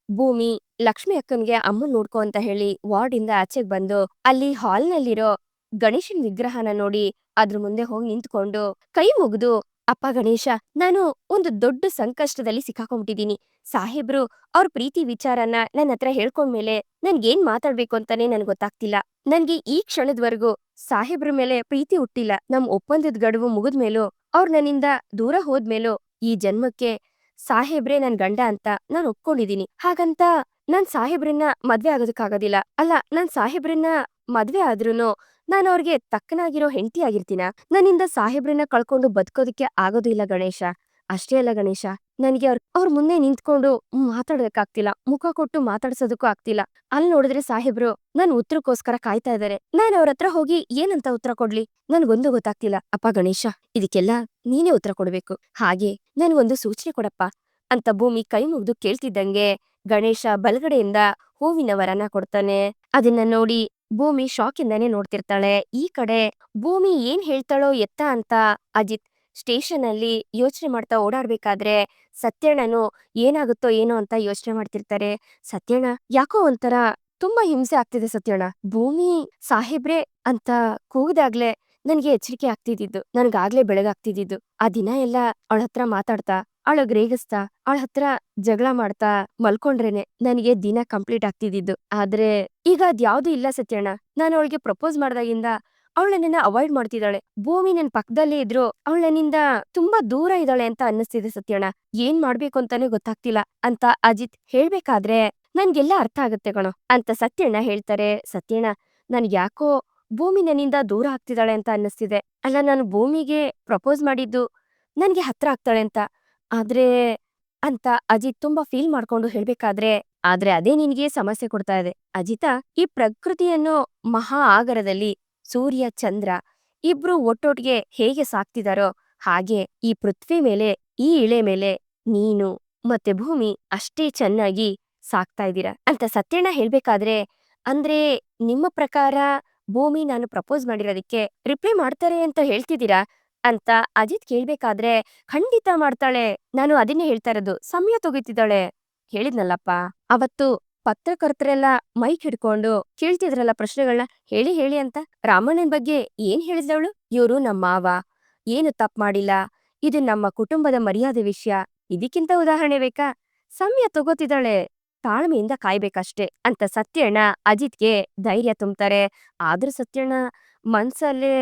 ಭೂಮಿ ಲಕ್ಷ್ಮಿ ಅಕ್ಕನ್ಗೆ ಅಮ್ಮನ್ ನೋಡ್ಕೊ ಅಂತ ಹೇಳಿ ವಾರ್ಡ್ ಇಂದ ಆಚೆಗ್ ಬಂದು, ಅಲ್ಲಿ ಹಾಲ್ನಲ್ಲಿರೋ ಗಣೇಶನ್ ವಿಗ್ರಹನ ನೋಡಿ ಅದ್ರ ಮುಂದೆ ಹೋಗಿ ನಿಂತ್ಕೊಂಡು ಕೈ ಮುಗಿದು, ಅಪ್ಪ ಗಣೇಶ, ನಾನು ಒಂದು ದೊಡ್ಡ ಸಂಕಷ್ಟದಲ್ಲಿ ಸಿಕ್ಕಾಕೊಂಡ್ಬಿಟ್ಟಿದೀನಿ. ಸಾಹೇಬ್ರು ಅವ್ರ ಪ್ರೀತಿ ವಿಚಾರನ ನನ್ನ ಹತ್ರ ಹೇಳ್ಕೊಂಡ್ಮೇಲೆ ನನ್ಗೇನ್ ಮಾತಾಡ್ಬೇಕು ಅಂತಾನೆ ನನ್ಗ್ ಗೊತ್ತಾಗ್ತಿಲ್ಲ. ನನ್ಗೆ ಈ ಕ್ಷಣದ್ವರೆಗೂ ಸಾಹೇಬ್ರ ಮೇಲೆ ಪ್ರೀತಿ ಹುಟ್ಟಿಲ್ಲ. ನಮ್ ಒಪ್ಪಂದದ ಗಡುವು ಮುಗಿದ್ಮೇಲೂ, ಅವ್ರ್ ನನ್ನಿಂದ ದೂರ ಹೋದ್ಮೇಲೂ ಈ ಜನ್ಮಕ್ಕೆ ಸಾಹೇಬ್ರೇ ನನ್ ಗಂಡ ಅಂತ ನಾನ್ ಒಪ್ಕೊಂಡಿದೀನಿ. ಹಾಗಂತ ನಾನ್ ಸಾಹೇಬ್ರನ್ನ ಮದ್ವೆ ಆಗೋದಕ್ಕಾಗೋದಿಲ್ಲ. ಅಲ್ಲ, ನಾನ್ ಸಾಹೇಬ್ರನ್ನ ಮದ್ವೆ ಆದ್ರೂನು ನಾನ್ ಅವ್ರಿಗೆ ತಕ್ಕನಾಗಿರೋ ಹೆಂಡ್ತಿ ಆಗಿರ್ತೀನ? ನನ್ನಿಂದ ಸಾಹೇಬ್ರನ್ನ ಕಳ್ಕೊಂಡು ಬದುಕೋದಕ್ಕೆ ಆಗೋದು ಇಲ್ಲ ಗಣೇಶ. ಅಷ್ಟೇ ಅಲ್ಲ ಗಣೇಶ, ನನ್ಗೆ ಅವ್ರ ಮುಂದೆ ನಿಂತ್ಕೊಂಡು ಮಾತಾಡೋದಕ್ಕಾಗ್ತಿಲ್ಲ, ಮುಖ ಕೊಟ್ಟು ಮಾತಾಡ್ಸೋದಕ್ಕೂ ಆಗ್ತಿಲ್ಲ. ಅಲ್ ನೋಡಿದ್ರೆ ಸಾಹೇಬ್ರು ನನ್ ಉತ್ತರಕ್ಕೋಸ್ಕರ ಕಾಯ್ತಾ ಇದಾರೆ. ನಾನ್ ಅವ್ರ ಹತ್ರ ಹೋಗಿ ಏನಂತ ಉತ್ತರ ಕೊಡ್ಲಿ? ನನ್ಗೊಂದು ಗೊತ್ತಾಗ್ತಿಲ್ಲ. ಅಪ್ಪ ಗಣೇಶ, ಇದಕ್ಕೆಲ್ಲ ನೀನೇ ಉತ್ತರ ಕೊಡ್ಬೇಕು. ಹಾಗೆ ನನ್ಗೊಂದು ಸೂಚನೆ ಕೊಡಪ್ಪ ಅಂತ ಭೂಮಿ ಕೈ ಮುಗ್ದು ಕೇಳ್ತಿದ್ದಂಗೆ, ಗಣೇಶ ಬಲಗಡೆಯಿಂದ ಹೂವಿನ ವರನ ಕೊಡ್ತಾನೆ. ಅದನ್ನ ನೋಡಿ ಭೂಮಿ ಶಾಕಿಂದಾನೇ ನೋಡ್ತಿರ್ತಾಳೆ. ಈ ಕಡೆ ಭೂಮಿ ಏನ್ ಹೇಳ್ತಾಳೋ ಎತ್ತ ಅಂತ ಅಜಿತ್ ಸ್ಟೇಷನ್ ಅಲ್ಲಿ ಯೋಚನೆ ಮಾಡ್ತಾ ಓಡಾಡ್ಬೇಕಾದ್ರೆ ಸತ್ಯಣ್ಣನು ಏನಾಗುತ್ತೋ ಏನೋ ಅಂತ ಯೋಚನೆ ಮಾಡ್ತಿರ್ತಾರೆ. ಸತ್ಯಣ್ಣ ಯಾಕೋ ಒಂಥರ ತುಂಬಾ ಹಿಂಸೆ ಆಗ್ತಿದೆ ಸತ್ಯಣ್ಣ. ಭೂಮಿ ಸಾಹೇಬ್ರೆ ಅಂತ ಕೂಗ್ದಾಗ್ಲೆ ನನ್ಗೆ ಎಚ್ಚರಿಕೆ ಆಗ್ತಿದ್ದಿದ್ದು. ನನ್ಗಾಗ್ಲೇ ಬೆಳಗಾಗ್ತಿದ್ದಿದ್ದು. ಆ ದಿನ ಎಲ್ಲ ಅವಳ ಹತ್ರ ಮಾತಾಡ್ತಾ, ಅವಳಗ್ ರೇಗಿಸ್ತಾ, ಅವಳ ಹತ್ರ ಜಗಳ ಮಾಡ್ತಾ ಮಲ್ಕೊಂಡ್ರೇನೆ ನನಗೆ ದಿನ ಕಂಪ್ಲೀಟ್ ಆಗ್ತಿದ್ದಿದ್ದು. ಆದ್ರೆ ಈಗ ಅದ್ಯಾವ್ದೂ ಇಲ್ಲ ಸತ್ಯಣ್ಣ. ನಾನು ಅವಳಿಗೆ ಪ್ರಪೋಸ್ ಮಾಡ್ದಾಗಿಂದ ಅವಳು ನನ್ನನ್ನ ಅವಾಯ್ಡ್ ಮಾಡ್ತಿದ್ದಾಳೆ. ಭೂಮಿ ನನ್ ಪಕ್ಕದಲ್ಲೇ ಇದ್ರು ಅವಳು ನನ್ನಿಂದ ತುಂಬಾ ದೂರ ಇದ್ದಾಳೆ ಅಂತ ಅನ್ನಿಸ್ತಿದೆ ಸತ್ಯಣ್ಣ. ಏನ್ ಮಾಡ್ಬೇಕು ಅಂತಾನೆ ಗೊತ್ತಾಗ್ತಿಲ್ಲ ಅಂತ ಅಜಿತ್ ಹೇಳ್ಬೇಕಾದ್ರೆ ನನ್ಗೆಲ್ಲ ಅರ್ಥ ಆಗುತ್ತೆ ಕಣೋ ಅಂತ ಸತ್ಯಣ್ಣ ಹೇಳ್ತಾರೆ. ಸತ್ಯಣ್ಣ ನನ್ಗ್ ಯಾಕೋ ಭೂಮಿ ನನ್ನಿಂದ ದೂರ ಆಗ್ತಿದ್ದಾಳೆ ಅಂತ ಅನ್ನಿಸ್ತಿದೆ. ಅಲ್ಲ ನಾನು ಭೂಮಿಗೆ ಪ್ರಪೋಸ್ ಮಾಡಿದ್ದು ನನ್ಗೆ ಹತ್ರ ಆಗ್ತಾಳೆ ಅಂತ. ಆದ್ರೆ ಅಂತ ಅಜಿತ್ ತುಂಬಾ ಫೀಲ್ ಮಾಡ್ಕೊಂಡು ಹೇಳ್ಬೇಕಾದ್ರೆ ಆದ್ರೆ ಅದೇ ನಿನ್ಗೆ ಸಮಸ್ಯೆ ಕೊಡ್ತಾ ಇದೆ ಅಜಿತ. ಈ ಪ್ರಕೃತಿಯನ್ನು ಮಹಾ ಆಗರದಲ್ಲಿ ಸೂರ್ಯ ಚಂದ್ರ ಇಬ್ರು ಒಟ್ಟೊಟ್ಟಿಗೆ ಹೇಗೆ ಸಾಕ್ತಿದಾರೋ ಹಾಗೆ ಈ ಪೃಥ್ವಿ ಮೇಲೆ ಈ ಇಳೆ ಮೇಲೆ ನೀನು ಮತ್ತೆ ಭೂಮಿ ಅಷ್ಟೇ ಚೆನ್ನಾಗಿ ಸಾಕ್ತಾ ಇದ್ದೀರಾ ಅಂತ ಸತ್ಯಣ್ಣ ಹೇಳ್ಬೇಕಾದ್ರೆ ಅಂದ್ರೆ ನಿಮ್ಮ ಪ್ರಕಾರ ಭೂಮಿ ನಾನು ಪ್ರಪೋಸ್ ಮಾಡಿರೋದಕ್ಕೆ ರಿಪ್ಲೈ ಮಾಡ್ತಾರೆ ಅಂತ ಹೇಳ್ತಿದ್ದೀರಾ ಅಂತ ಅಜಿತ್ ಕೇಳ್ಬೇಕಾದ್ರೆ ಖಂಡಿತ ಮಾಡ್ತಾಳೆ. ನಾನು ಅದನ್ನೇ ಹೇಳ್ತಾ ಇರೋದು. ಸಮಯ ತಗೋತಿದ್ದಾಳೆ. ಹೇಳಿದ್ನಲ್ಲಪ್ಪ ಅವತ್ತು ಪತ್ರಕರ್ತರೆಲ್ಲ ಮೈಕ್ ಹಿಡ್ಕೊಂಡು ಕೇಳ್ತಿದ್ರಲ್ಲ ಪ್ರಶ್ನೆಗಳನ್ನ ಹೇಳಿ ಹೇಳಿ ಅಂತ. ರಾಮಣ್ಣನ್ ಬಗ್ಗೆ ಏನ್ ಹೇಳಿದವಳು? ಇವ್ರು ನಮ್ಮ ಮಾವ, ಏನು ತಪ್ಪು ಮಾಡಿಲ್ಲ, ಇದು ನಮ್ಮ ಕುಟುಂಬದ ಮರ್ಯಾದೆ ವಿಷಯ. ಇದಕ್ಕಿಂತ ಉದಾಹರಣೆ ಬೇಕಾ? ಸಮಯ ತಗೋತಿದ್ದಾಳೆ, ತಾಳ್ಮೆಯಿಂದ ಕಾಯ್ಬೇಕಷ್ಟೇ ಅಂತ ಸತ್ಯಣ್ಣ ಅಜಿತ್ಗೆ ಧೈರ್ಯ ತುಂಬ್ತಾರೆ. ಆದ್ರೂ ಸತ್ಯಣ್ಣ ಮನ್ಸಲ್ಲೇ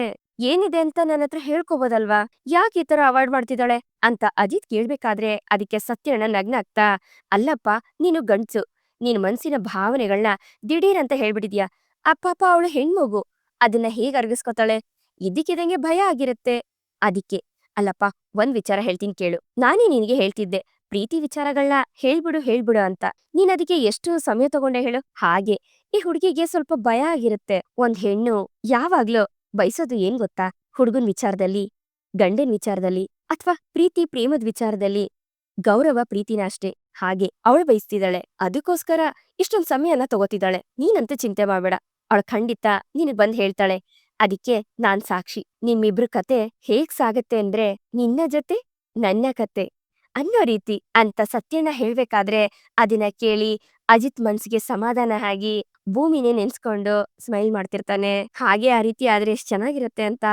ಏನಿದೆ ಅಂತ ನನ್ನ ಹತ್ರ ಹೇಳ್ಕೊಬೋದಲ್ವಾ? ಯಾಕೆ ಈ ತರ ಅವಾಯ್ಡ್ ಮಾಡ್ತಿದ್ದಾಳೆ ಅಂತ ಅಜಿತ್ ಕೇಳ್ಬೇಕಾದ್ರೆ ಅದಕ್ಕೆ ಸತ್ಯಣ್ಣ ನಗ್ನಾಗ್ತಾ, ಅಲ್ಲಪ್ಪ ನೀನು ಗಂಡ್ಸು, ನಿನ್ ಮನ್ಸಿನ ಭಾವನೆಗಳ್ನ ದಿಢೀರ್ ಅಂತ ಹೇಳ್ಬಿಟ್ಟಿದ್ಯಾ. ಅಪ್ಪಪ್ಪ ಅವಳು ಹೆಣ್ಮಗು, ಅದನ್ನ ಹೇಗ್ ಅರ್ಗಿಸ್ಕೊತಾಳೆ? ಇದ್ದಕ್ಕಿದ್ದಂಗೆ ಭಯ ಆಗಿರುತ್ತೆ. ಅದಿಕ್ಕೆ ಅಲ್ಲಪ್ಪ ಒಂದ್ ವಿಚಾರ ಹೇಳ್ತೀನಿ ಕೇಳು. ನಾನೇ ನಿನಗೆ ಹೇಳ್ತಿದ್ದೆ ಪ್ರೀತಿ ವಿಚಾರಗಳನ್ನ ಹೇಳ್ಬಿಡು ಅಂತ. ನೀನ್ ಅದಕ್ಕೆ ಎಷ್ಟು ಸಮಯ ತಗೊಂಡೆ ಹೇಳು? ಹಾಗೆ ಈ ಹುಡುಗಿಗೆ ಸ್ವಲ್ಪ ಭಯ ಆಗಿರುತ್ತೆ. ಒಂದ್ ಹೆಣ್ಣು ಯಾವಾಗ್ಲೂ ಬಯಸೋದು ಏನ್ ಗೊತ್ತಾ? ಹುಡುಗನ್ ವಿಚಾರದಲ್ಲಿ, ಗಂಡನ್ ವಿಚಾರದಲ್ಲಿ ಅಥವಾ ಪ್ರೀತಿ ಪ್ರೇಮದ ವಿಚಾರದಲ್ಲಿ ಗೌರವ ಪ್ರೀತಿನ ಅಷ್ಟೇ. ಹಾಗೆ ಅವಳು ಬಯಸ್ತಿದ್ದಾಳೆ, ಅದಕ್ಕೋಸ್ಕರ ಇಷ್ಟೊಂದ್ ಸಮಯನ ತಗೋತಿದ್ದಾಳೆ. ನೀನಂತೂ ಚಿಂತೆ ಮಾಡ್ಬೇಡ, ಅವಳು ಖಂಡಿತ ನಿನಗ್ ಬಂದ್ ಹೇಳ್ತಾಳೆ. ಅದಿಕ್ಕೆ ನಾನ್ ಸಾಕ್ಷಿ. ನಿಮ್ಮಿಬ್ರ ಕತೆ ಹೇಗ್ ಸಾಗತ್ತೆ ಅಂದ್ರೆ ನಿನ್ನ ಜೊತೆ ನನ್ನ ಕತೆ ಅನ್ನೋ ರೀತಿ ಅಂತ ಸತ್ಯಣ್ಣ ಹೇಳ್ಬೇಕಾದ್ರೆ ಅದನ್ನ ಕೇಳಿ ಅಜಿತ್ ಮನ್ಸಿಗೆ ಸಮಾಧಾನ ಆಗಿ ಭೂಮಿನೇ ನೆನ್ಸ್ಕೊಂಡು ಸ್ಮೈಲ್ ಮಾಡ್ತಿರ್ತಾನೆ. ಹಾಗೆ ಆ ರೀತಿ ಆದ್ರೆ ಎಷ್ಟ್ ಚೆನ್ನಾಗಿರುತ್ತೆ ಅಂತ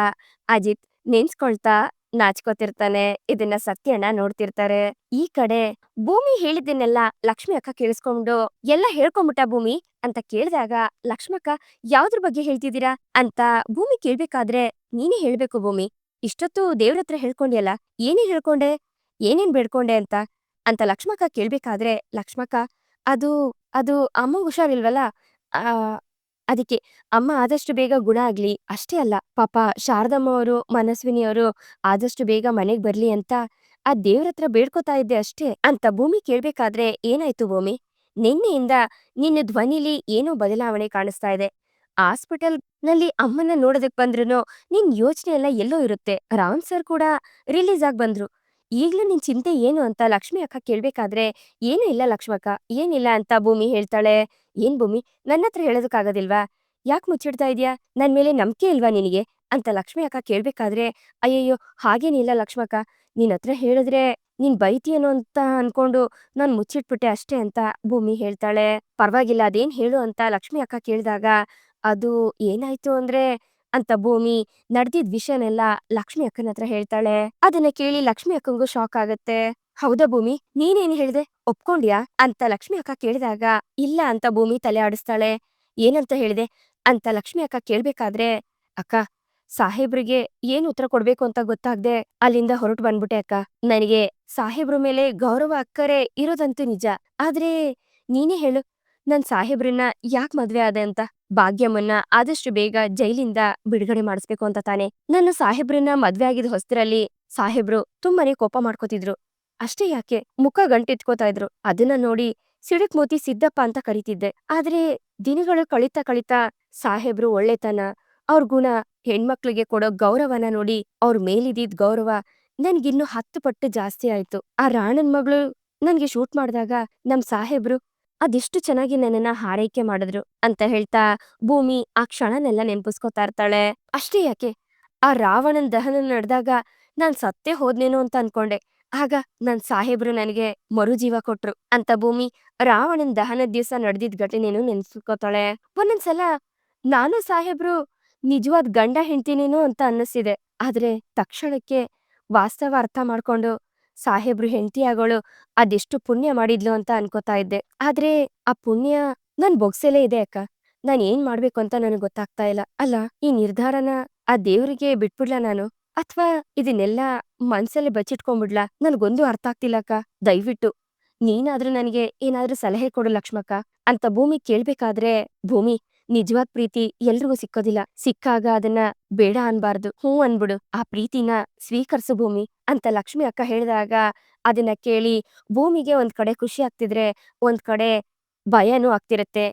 ಅಜಿತ್ ನೆನ್ಸ್ಕೊಳ್ತಾ ನಾಚ್ಕೋತಿರ್ತಾನೆ. ಇದನ್ನ ಸತ್ಯಣ್ಣ ನೋಡ್ತಿರ್ತಾರೆ. ಈ ಕಡೆ ಭೂಮಿ ಹೇಳಿದ್ದನ್ನೆಲ್ಲ ಲಕ್ಷ್ಮಿ ಅಕ್ಕ ಕೇಳಿಸ್ಕೊಂಡು ಎಲ್ಲ ಹೇಳ್ಕೊಂಬಿಟ್ಟ ಭೂಮಿ ಅಂತ ಕೇಳಿದಾಗ ಲಕ್ಷ್ಮಕ್ಕ ಯಾವ್ದ್ರ ಬಗ್ಗೆ ಹೇಳ್ತಿದ್ದೀರಾ ಅಂತ ಭೂಮಿ ಕೇಳ್ಬೇಕಾದ್ರೆ ನೀನೇ ಹೇಳ್ಬೇಕು ಭೂಮಿ. ಇಷ್ಟೊತ್ತು ದೇವ್ರತ್ರ ಹೇಳ್ಕೊಂಡ್ಯಲ್ಲ, ಏನೇನ್ ಹೇಳ್ಕೊಂಡೆ, ಏನೇನ್ ಬೇಡ್ಕೊಂಡೆ ಅಂತ ಲಕ್ಷ್ಮಕ್ಕ ಕೇಳ್ಬೇಕಾದ್ರೆ ಲಕ್ಷ್ಮಕ್ಕ ಅದು ಅದು ಅಮ್ಮಂಗ್ ಹುಷಾರಿಲ್ವಲ್ಲ, ಆ ಅದಕ್ಕೆ ಅಮ್ಮ ಆದಷ್ಟು ಬೇಗ ಗುಣ ಆಗ್ಲಿ ಅಷ್ಟೇ ಅಲ್ಲ, ಪಾಪ ಶಾರದಮ್ಮ ಅವರು ಮನಸ್ವಿನಿ ಅವರು ಆದಷ್ಟು ಬೇಗ ಮನೆಗ್ ಬರ್ಲಿ ಅಂತ ಆ ದೇವ್ರತ್ರ ಬೇಡ್ಕೊತಾ ಇದ್ದೆ ಅಷ್ಟೇ ಅಂತ ಭೂಮಿ ಕೇಳ್ಬೇಕಾದ್ರೆ ಏನಾಯ್ತು ಭೂಮಿ? ನಿನ್ನೆಯಿಂದ ನಿನ್ನ ಧ್ವನಿಲಿ ಏನೋ ಬದಲಾವಣೆ ಕಾಣಿಸ್ತಾ ಇದೆ. ಹಾಸ್ಪಿಟಲ್ ನಲ್ಲಿ ಅಮ್ಮನ್ನ ನೋಡೋದಕ್ ಬಂದ್ರುನು ನಿನ್ ಯೋಚನೆ ಎಲ್ಲ ಎಲ್ಲೋ ಇರುತ್ತೆ. ರಾಮ್ ಸರ್ ಕೂಡ ರಿಲೀಸ್ ಆಗ್ ಬಂದ್ರು. ಈಗ್ಲೂ ನಿನ್ ಚಿಂತೆ ಏನು ಅಂತ ಲಕ್ಷ್ಮಿ ಅಕ್ಕ ಕೇಳ್ಬೇಕಾದ್ರೆ ಏನೂ ಇಲ್ಲ ಲಕ್ಷ್ಮಕ್ಕ, ಏನಿಲ್ಲ ಅಂತ ಭೂಮಿ ಹೇಳ್ತಾಳೆ. ಏನ್ ಭೂಮಿ, ನನ್ನತ್ರ ಹೇಳೋದಕ್ಕಾಗೋದಿಲ್ವಾ? ಯಾಕ್ ಮುಚ್ಚಿಡ್ತಾ ಇದೀಯಾ? ನನ್ ಮೇಲೆ ನಂಬಿಕೆ ಇಲ್ವಾ ನಿನಗೆ ಅಂತ ಲಕ್ಷ್ಮಿ ಅಕ್ಕ ಕೇಳ್ಬೇಕಾದ್ರೆ ಅಯ್ಯಯ್ಯೋ ಹಾಗೇನಿಲ್ಲ ಲಕ್ಷ್ಮಕ್ಕ, ನಿನ್ ಹತ್ರ ಹೇಳಿದ್ರೆ ನೀನ್ ಬೈತೀಯೇನೋ ಅಂತ ಅನ್ಕೊಂಡು ನಾನ್ ಮುಚ್ಚಿಟ್ಬಿಟ್ಟೆ ಅಷ್ಟೇ ಅಂತ ಭೂಮಿ ಹೇಳ್ತಾಳೆ. ಪರ್ವಾಗಿಲ್ಲ ಅದೇನ್ ಹೇಳು ಅಂತ ಲಕ್ಷ್ಮಿ ಅಕ್ಕ ಕೇಳ್ದಾಗ ಅದು ಏನಾಯ್ತು ಅಂದ್ರೆ ಅಂತ ಭೂಮಿ ನಡ್ದಿದ್ ವಿಷಯನೆಲ್ಲ ಲಕ್ಷ್ಮಿ ಅಕ್ಕನ ಹತ್ರ ಹೇಳ್ತಾಳೆ. ಅದನ್ನ ಕೇಳಿ ಲಕ್ಷ್ಮಿ ಅಕ್ಕಂಗೂ ಶಾಕ್ ಆಗತ್ತೆ. ಹೌದಾ ಭೂಮಿ, ನೀನೇನ್ ಹೇಳ್ದೆ, ಒಪ್ಕೊಂಡ್ಯಾ ಅಂತ ಲಕ್ಷ್ಮಿ ಅಕ್ಕ ಕೇಳಿದಾಗ ಇಲ್ಲ ಅಂತ ಭೂಮಿ ತಲೆ ಆಡಿಸ್ತಾಳೆ. ಏನಂತ ಹೇಳ್ದೆ ಅಂತ ಲಕ್ಷ್ಮಿ ಅಕ್ಕ ಕೇಳ್ಬೇಕಾದ್ರೆ ಅಕ್ಕ, ಸಾಹೇಬ್ರಿಗೆ ಏನ್ ಉತ್ತರ ಕೊಡ್ಬೇಕು ಅಂತ ಗೊತ್ತಾಗ್ದೆ ಅಲ್ಲಿಂದ ಹೊರಟು ಬಂದ್ಬಿಟ್ಟೆ ಅಕ್ಕ. ನನಗೆ ಸಾಹೇಬ್ರ ಮೇಲೆ ಗೌರವ ಅಕ್ಕರೆ ಇರೋದಂತೂ ನಿಜ. ಆದ್ರೆ ನೀನೇ ಹೇಳು, ನನ್ ಸಾಹೇಬ್ರನ್ನ ಯಾಕ್ ಮದ್ವೆ ಆದೆ ಅಂತ? ಭಾಗ್ಯಮ್ಮನ್ನ ಆದಷ್ಟು ಬೇಗ ಜೈಲಿಂದ ಬಿಡುಗಡೆ ಮಾಡಿಸ್ಬೇಕು ಅಂತ ತಾನೆ. ನನ್ನ ಸಾಹೇಬ್ರನ್ನ ಮದ್ವೆ ಆಗಿದ್ ಹೊಸ್ತ್ರಲ್ಲಿ ಸಾಹೇಬ್ರು ತುಂಬಾನೇ ಕೋಪ ಮಾಡ್ಕೋತಿದ್ರು. ಅಷ್ಟೇ ಯಾಕೆ ಮುಖ ಗಂಟಿಟ್ಕೋತಾ ಇದ್ರು. ಅದನ್ನ ನೋಡಿ ಸಿಡುಕ್ ಮೋತಿ ಸಿದ್ದಪ್ಪ ಅಂತ ಕರೀತಿದ್ದೆ. ಆದ್ರೆ ದಿನಗಳು ಕಳೀತಾ ಕಳೀತಾ ಸಾಹೇಬ್ರು ಒಳ್ಳೆತನ, ಅವ್ರ ಗುಣ, ಹೆಣ್ಮಕ್ಳಿಗೆ ಕೊಡೋ ಗೌರವನ ನೋಡಿ ಅವ್ರ ಮೇಲಿದಿದ್ ಗೌರವ ನನ್ಗಿನ್ನು 10 ಪಟ್ಟು ಜಾಸ್ತಿ ಆಯ್ತು. ಆ ರಾಣನ್ ಮಗಳು ನನ್ಗೆ ಶೂಟ್ ಮಾಡ್ದಾಗ ನಮ್ ಸಾಹೇಬ್ರು ಅದೆಷ್ಟು ಚೆನ್ನಾಗಿ ನನ್ನನ್ನ ಹಾರೈಕೆ ಮಾಡಿದ್ರು ಅಂತ ಹೇಳ್ತಾ ಭೂಮಿ ಆ ಕ್ಷಣನೆಲ್ಲ ನೆನಪಿಸ್ಕೊತಾ ಇರ್ತಾಳೆ. ಅಷ್ಟೇ ಯಾಕೆ, ಆ ರಾವಣನ್ ದಹನ ನಡೆದಾಗ ನಾನ್ ಸತ್ತೇ ಹೋದ್ನೇನೋ ಅಂತ ಅನ್ಕೊಂಡೆ. ಆಗ ನನ್ ಸಾಹೇಬ್ರು ನನಗೆ ಮರುಜೀವ ಕೊಟ್ರು ಅಂತ ಭೂಮಿ ರಾವಣನ್ ದಹನದ್ ದಿವ್ಸ ನಡೆದಿದ್ ಘಟನೆನೂ ನೆನ್ಸ್ಕೊತಾಳೆ. ಒಂದೊಂದ್ಸಲ ನಾನು ಸಾಹೇಬ್ರು ನಿಜವಾದ್ ಗಂಡ ಹೆಂಡ್ತಿನೇನೋ ಅಂತ ಅನ್ನಿಸ್ತಿದೆ. ಆದ್ರೆ ತಕ್ಷಣಕ್ಕೆ ವಾಸ್ತವ ಅರ್ಥ ಮಾಡ್ಕೊಂಡು ಸಾಹೇಬ್ರು ಹೆಂಡ್ತಿ ಆಗೋಳು ಅದೆಷ್ಟು ಪುಣ್ಯ ಮಾಡಿದ್ಲು ಅಂತ ಅನ್ಕೋತಾ ಇದ್ದೆ. ಆದ್ರೆ ಆ ಪುಣ್ಯ ನನ್ ಬೊಗ್ಸೆಲೇ ಇದೆ ಅಕ್ಕ. ನಾನ್ ಏನ್ ಮಾಡ್ಬೇಕು ಅಂತ ನನಗ್ ಗೊತ್ತಾಗ್ತಾ ಇಲ್ಲ. ಅಲ್ಲ, ಈ ನಿರ್ಧಾರನ ಆ ದೇವ್ರಿಗೆ ಬಿಟ್ಬಿಡ್ಲಾ ನಾನು? ಅಥ್ವಾ ಇದನ್ನೆಲ್ಲ ಮನ್ಸಲ್ಲೇ ಬಚ್ಚಿಟ್ಕೊಂಡ್ಬಿಡ್ಲಾ? ನನ್ಗೊಂದು ಅರ್ಥ ಆಗ್ತಿಲ್ಲ ಅಕ್ಕ. ದಯವಿಟ್ಟು ನೀನಾದ್ರೂ ನನಗೆ ಏನಾದ್ರೂ ಸಲಹೆ ಕೊಡು ಲಕ್ಷ್ಮಕ್ಕ ಅಂತ ಭೂಮಿ ಕೇಳ್ಬೇಕಾದ್ರೆ, ಭೂಮಿ, ನಿಜವಾದ್ ಪ್ರೀತಿ ಎಲ್ರಿಗೂ ಸಿಕ್ಕೋದಿಲ್ಲ. ಸಿಕ್ಕಾಗ ಅದನ್ನ ಬೇಡ ಅನ್ಬಾರ್ದು, ಹ್ಞೂ ಅನ್ಬಿಡು. ಆ ಪ್ರೀತಿನ ಸ್ವೀಕರ್ಸು ಭೂಮಿ ಅಂತ ಲಕ್ಷ್ಮಿ ಅಕ್ಕ ಹೇಳಿದಾಗ ಅದನ್ನ ಕೇಳಿ ಭೂಮಿಗೆ ಒಂದ್ ಕಡೆ ಖುಷಿ ಆಗ್ತಿದ್ರೆ ಒಂದ್ ಕಡೆ ಭಯನೂ ಆಗ್ತಿರತ್ತೆ.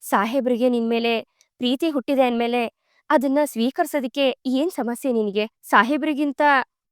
ಸಾಹೇಬ್ರಿಗೆ ನಿನ್ಮೇಲೆ ಪ್ರೀತಿ ಹುಟ್ಟಿದೆ ಅಂದ್ಮೇಲೆ ಅದನ್ನ ಸ್ವೀಕರ್ಸೋದಿಕ್ಕೆ ಏನ್ ಸಮಸ್ಯೆ ನಿನಗೆ? ಸಾಹೇಬ್ರಿಗಿಂತ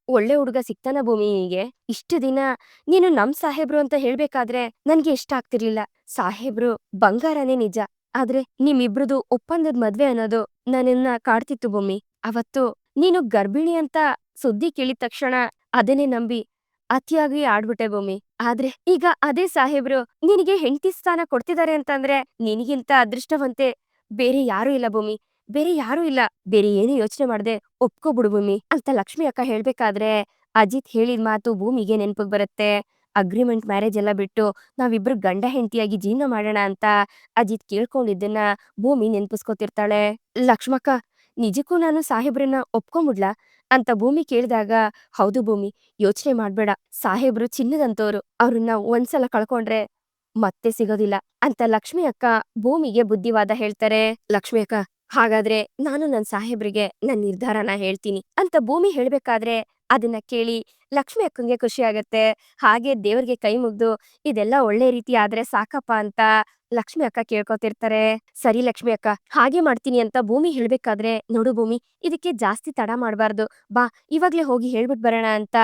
ಒಳ್ಳೆ ಹುಡುಗ ಸಿಗ್ತಾನ ಭೂಮಿ ನಿನಗೆ? ಇಷ್ಟು ದಿನ ನೀನು ನಮ್ ಸಾಹೇಬ್ರು ಅಂತ ಹೇಳ್ಬೇಕಾದ್ರೆ ನನ್ಗೆ ಇಷ್ಟ ಆಗ್ತಿರ್ಲಿಲ್ಲ. ಸಾಹೇಬ್ರು ಬಂಗಾರನೇ ನಿಜ. ಆದ್ರೆ ನಿಮ್ಮಿಬ್ರದು ಒಪ್ಪಂದದ್ ಮದ್ವೆ ಅನ್ನೋದು ನನ್ನನ್ನ ಕಾಡ್ತಿತ್ತು ಭೂಮಿ. ಅವತ್ತು ನೀನು ಗರ್ಭಿಣಿ ಅಂತ ಸುದ್ದಿ ಕೇಳಿದ ತಕ್ಷಣ ಅದನ್ನೇ ನಂಬಿ ಅತಿಯಾಗಿ ಆಡ್ಬಿಟ್ಟೆ ಭೂಮಿ. ಆದ್ರೆ ಈಗ ಅದೇ ಸಾಹೇಬ್ರು ನಿನಗೆ ಹೆಂಡ್ತಿ ಸ್ಥಾನ ಕೊಡ್ತಿದಾರೆ ಅಂತಂದ್ರೆ ನಿನಗಿಂತ ಅದೃಷ್ಟವಂತೆ ಬೇರೆ ಯಾರೂ ಇಲ್ಲ ಭೂಮಿ. ಬೇರೆ ಯಾರೂ ಇಲ್ಲ. ಬೇರೆ ಏನು ಯೋಚನೆ ಮಾಡ್ದೆ ಒಪ್ಕೊಬಿಡು ಭೂಮಿ ಅಂತ ಲಕ್ಷ್ಮಿ ಅಕ್ಕ ಹೇಳ್ಬೇಕಾದ್ರೆ ಅಜಿತ್ ಹೇಳಿದ ಮಾತು ಭೂಮಿಗೆ ನೆನ್ಪಿಗ್ ಬರುತ್ತೆ. ಅಗ್ರಿಮೆಂಟ್ ಮ್ಯಾರೇಜ್ ಎಲ್ಲ ಬಿಟ್ಟು ನಾವಿಬ್ರು ಗಂಡ ಹೆಂಡತಿಯಾಗಿ ಜೀವನ ಮಾಡೋಣ ಅಂತ ಅಜಿತ್ ಕೇಳ್ಕೊಂಡಿದ್ದನ್ನ ಭೂಮಿ ನೆನ್ಪಿಸ್ಕೊತಿರ್ತಾಳೆ. ಲಕ್ಷ್ಮಕ್ಕ, ನಿಜಕ್ಕೂ ನಾನು ಸಾಹೇಬ್ರನ್ನ ಒಪ್ಕೊಂಬಿಡ್ಲಾ ಅಂತ ಭೂಮಿ ಕೇಳಿದಾಗ, ಹೌದು ಭೂಮಿ, ಯೋಚನೆ ಮಾಡ್ಬೇಡ. ಸಾಹೇಬ್ರು ಚಿನ್ನದಂತೋರು. ಅವ್ರನ್ನ ಒಂದ್ಸಲ ಕಳ್ಕೊಂಡ್ರೆ ಮತ್ತೆ ಸಿಗೋದಿಲ್ಲ ಅಂತ ಲಕ್ಷ್ಮಿ ಅಕ್ಕ ಭೂಮಿಗೆ ಬುದ್ಧಿವಾದ ಹೇಳ್ತಾರೆ. ಲಕ್ಷ್ಮಿ ಅಕ್ಕ, ಹಾಗಾದ್ರೆ ನಾನು ನನ್ ಸಾಹೇಬ್ರಿಗೆ ನನ್ ನಿರ್ಧಾರನ ಹೇಳ್ತೀನಿ ಅಂತ ಭೂಮಿ ಹೇಳ್ಬೇಕಾದ್ರೆ ಅದನ್ನ ಕೇಳಿ ಲಕ್ಷ್ಮಿ ಅಕ್ಕಂಗೆ ಖುಷಿ ಆಗತ್ತೆ. ಹಾಗೆ ದೇವ್ರಿಗೆ ಕೈ ಮುಗ್ದು ಇದೆಲ್ಲ ಒಳ್ಳೆ ರೀತಿ ಆದ್ರೆ ಸಾಕಪ್ಪ ಅಂತ ಲಕ್ಷ್ಮಿ ಅಕ್ಕ ಕೇಳ್ಕೊತಿರ್ತಾರೆ. ಸರಿ ಲಕ್ಷ್ಮಿ ಅಕ್ಕ, ಹಾಗೆ ಮಾಡ್ತೀನಿ ಅಂತ ಭೂಮಿ ಹೇಳ್ಬೇಕಾದ್ರೆ, ನೋಡು ಭೂಮಿ, ಇದಕ್ಕೆ ಜಾಸ್ತಿ ತಡ ಮಾಡ್ಬಾರ್ದು. ಬಾ, ಇವಾಗ್ಲೇ ಹೋಗಿ ಹೇಳ್ಬಿಟ್ ಬರೋಣ ಅಂತ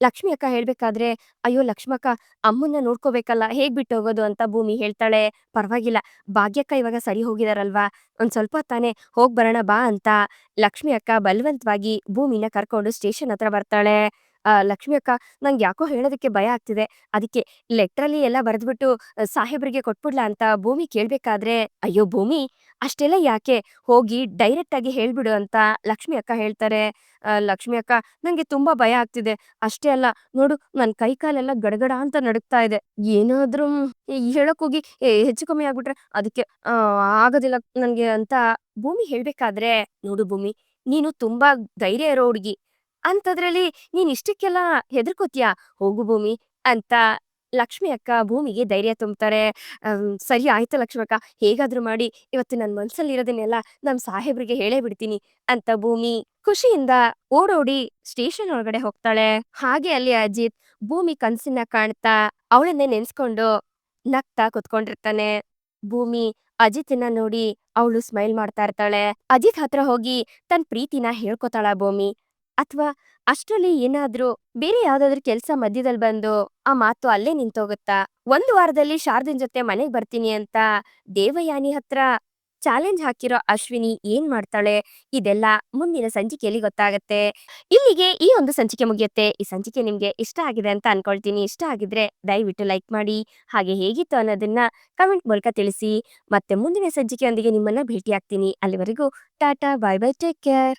ಲಕ್ಷ್ಮಿ ಅಕ್ಕ ಹೇಳ್ಬೇಕಾದ್ರೆ, ಅಯ್ಯೋ ಲಕ್ಷ್ಮಕ್ಕ, ಅಮ್ಮನ್ನ ನೋಡ್ಕೋಬೇಕಲ್ಲ, ಹೇಗ್ ಬಿಟ್ಟು ಹೋಗೋದು ಅಂತ ಭೂಮಿ ಹೇಳ್ತಾಳೆ. ಪರವಾಗಿಲ್ಲ, ಭಾಗ್ಯಕ್ಕ ಇವಾಗ ಸರಿ ಹೋಗಿದಾರಲ್ವಾ, ಒಂದ್ ಸ್ವಲ್ಪ ತಾನೇ, ಹೋಗ್ ಬರೋಣ ಬಾ ಅಂತ ಲಕ್ಷ್ಮಿ ಅಕ್ಕ ಬಲವಂತವಾಗಿ ಭೂಮಿನ ಕರ್ಕೊಂಡು ಸ್ಟೇಷನ್ ಹತ್ರ ಬರ್ತಾಳೆ. ಲಕ್ಷ್ಮಿ ಅಕ್ಕ, ನಂಗೆ ಯಾಕೋ ಹೇಳೋದಕ್ಕೆ ಭಯ ಆಗ್ತಿದೆ. ಅದಕ್ಕೆ ಲೆಟ್ರಲ್ಲಿ ಎಲ್ಲ ಬರೆದ್ಬಿಟ್ಟು ಸಾಹೇಬ್ರಿಗೆ ಕೊಟ್ಬಿಡ್ಲಾ ಅಂತ ಭೂಮಿ ಕೇಳ್ಬೇಕಾದ್ರೆ, ಅಯ್ಯೋ ಭೂಮಿ, ಅಷ್ಟೆಲ್ಲ ಯಾಕೆ, ಹೋಗಿ ಡೈರೆಕ್ಟ್ ಆಗಿ ಹೇಳ್ಬಿಡು ಅಂತ ಲಕ್ಷ್ಮಿ ಅಕ್ಕ ಹೇಳ್ತಾರೆ. ಲಕ್ಷ್ಮಿ ಅಕ್ಕ, ನಂಗೆ ತುಂಬಾ ಭಯ ಆಗ್ತಿದೆ. ಅಷ್ಟೇ ಅಲ್ಲ, ನೋಡು ನನ್ ಕೈ ಕಾಲೆಲ್ಲ ಗಡಗಡ ಅಂತ ನಡುಗ್ತಾ ಇದೆ. ಏನಾದ್ರೂ ಹೇಳಕ್ ಹೋಗಿ ಹೆಚ್ಚು ಕಮ್ಮಿ ಆಗ್ಬಿಟ್ರೆ ಅದಕ್ಕೆ ಆಗೋದಿಲ್ಲ ನನ್ಗೆ ಅಂತ ಭೂಮಿ ಹೇಳ್ಬೇಕಾದ್ರೆ, ನೋಡು ಭೂಮಿ, ನೀನು ತುಂಬಾ ಧೈರ್ಯ ಇರೋ ಹುಡ್ಗಿ. ಅಂಥದ್ರಲ್ಲಿ ನೀನ್ ಇಷ್ಟಕ್ಕೆಲ್ಲ ಹೆದರ್ಕೋತ್ಯಾ? ಹೋಗು ಭೂಮಿ ಅಂತ ಲಕ್ಷ್ಮಿ ಅಕ್ಕ ಭೂಮಿಗೆ ಧೈರ್ಯ ತುಂಬ್ತಾರೆ. ಸರಿ ಆಯ್ತು ಲಕ್ಷ್ಮಿ ಅಕ್ಕ, ಹೇಗಾದ್ರೂ ಮಾಡಿ ಇವತ್ತು ನನ್ ಮನ್ಸಲ್ಲಿರೋದನ್ನೆಲ್ಲ ನಮ್ ಸಾಹೇಬ್ರಿಗೆ ಹೇಳೇ ಬಿಡ್ತೀನಿ ಅಂತ ಭೂಮಿ ಖುಷಿಯಿಂದ ಓಡೋಡಿ ಸ್ಟೇಷನ್ ಒಳಗಡೆ ಹೋಗ್ತಾಳೆ. ಹಾಗೆ ಅಲ್ಲಿ ಅಜಿತ್ ಭೂಮಿ ಕನ್ಸನ್ನ ಕಾಣ್ತಾ ಅವಳನ್ನೇ ನೆನ್ಸ್ಕೊಂಡು ನಗ್ತಾ ಕುತ್ಕೊಂಡಿರ್ತಾನೆ. ಭೂಮಿ ಅಜಿತ್ನ ನೋಡಿ ಅವಳು ಸ್ಮೈಲ್ ಮಾಡ್ತಾ ಇರ್ತಾಳೆ. ಅಜಿತ್ ಹತ್ರ ಹೋಗಿ ತನ್ ಪ್ರೀತಿನ ಹೇಳ್ಕೊತಾಳ ಭೂಮಿ. ಅಥವಾ ಅಷ್ಟ್ರಲ್ಲಿ ಏನಾದ್ರೂ ಬೇರೆ ಯಾವ್ದಾದ್ರು ಕೆಲ್ಸ ಮಧ್ಯದಲ್ಲಿ ಬಂದು ಆ ಮಾತು ಅಲ್ಲೇ ನಿಂತೋಗುತ್ತಾ? ಒಂದು ವಾರದಲ್ಲಿ ಶಾರದನ್ ಜೊತೆ ಮನೆಗ್ ಬರ್ತೀನಿ ಅಂತ ದೇವಯಾನಿ ಹತ್ರ ಚಾಲೆಂಜ್ ಹಾಕಿರೋ ಅಶ್ವಿನಿ ಏನ್ ಮಾಡ್ತಾಳೆ? ಇದೆಲ್ಲ ಮುಂದಿನ ಸಂಚಿಕೆಯಲ್ಲಿ ಗೊತ್ತಾಗತ್ತೆ. ಇಲ್ಲಿಗೆ ಈ ಒಂದು ಸಂಚಿಕೆ ಮುಗಿಯುತ್ತೆ. ಈ ಸಂಚಿಕೆ ನಿಮ್ಗೆ ಇಷ್ಟ ಆಗಿದೆ ಅಂತ ಅನ್ಕೊಳ್ತೀನಿ. ಇಷ್ಟ ಆಗಿದ್ರೆ ದಯವಿಟ್ಟು ಲೈಕ್ ಮಾಡಿ. ಹಾಗೆ ಹೇಗಿತ್ತು ಅನ್ನೋದನ್ನ ಕಮೆಂಟ್ ಮೂಲಕ ತಿಳಿಸಿ. ಮತ್ತೆ ಮುಂದಿನ ಸಂಚಿಕೆಯೊಂದಿಗೆ ನಿಮ್ಮನ್ನ ಭೇಟಿ ಆಗ್ತೀನಿ. ಅಲ್ಲಿವರೆಗೂ Tata, bye bye, take care.